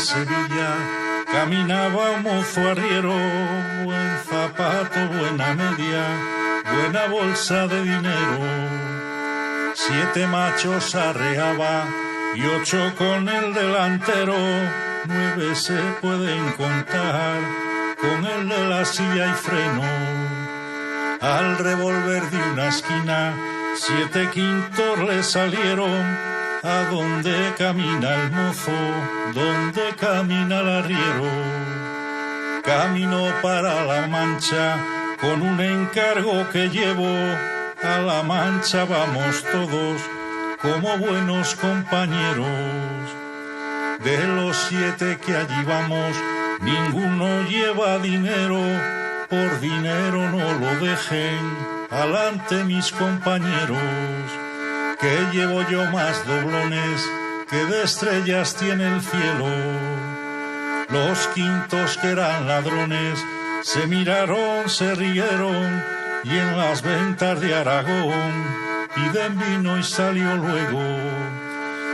Sevilla caminaba un mozo arriero, buen zapato, buena media, buena bolsa de dinero. 7 machos arreaba y 8 con el delantero, 9 se pueden contar con el de la silla y freno. Al revólver de una esquina 7 quintos le salieron. ¿A dónde camina el mozo? ¿Dónde camina el arriero? Camino para La Mancha con un encargo que llevo. A La Mancha vamos todos como buenos compañeros. De los 7 que allí vamos, ninguno lleva dinero. Por dinero no lo dejen alante mis compañeros. Que llevo yo más doblones que de estrellas tiene el cielo. Los quintos que eran ladrones se miraron, se rieron y en las ventas de Aragón piden vino y salió luego.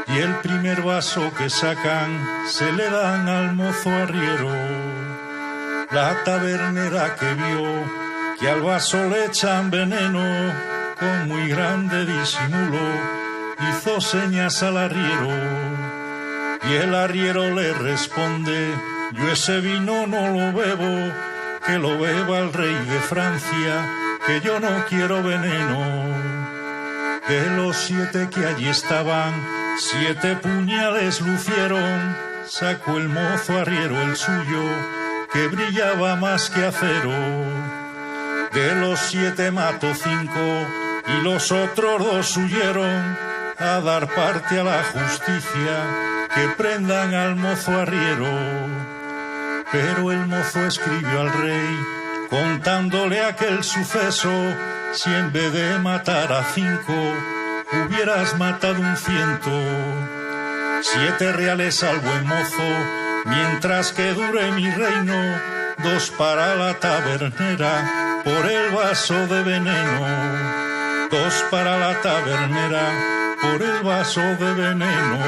Y el primer vaso que sacan se le dan al mozo arriero. La tabernera que vio que al vaso le echan veneno, con muy grande disimulo hizo señas al arriero. Y el arriero le responde: yo ese vino no lo bebo, que lo beba el rey de Francia, que yo no quiero veneno. De los 7 que allí estaban, 7 puñales lucieron. Sacó el mozo arriero el suyo, que brillaba más que acero. De los 7 mató 5 y los otros 2 huyeron a dar parte a la justicia, que prendan al mozo arriero. Pero el mozo escribió al rey contándole aquel suceso: si en vez de matar a 5 hubieras matado un 100. 7 reales al buen mozo, mientras que dure mi reino, 2 para la tabernera por el vaso de veneno. 2 para la tabernera por el vaso de veneno.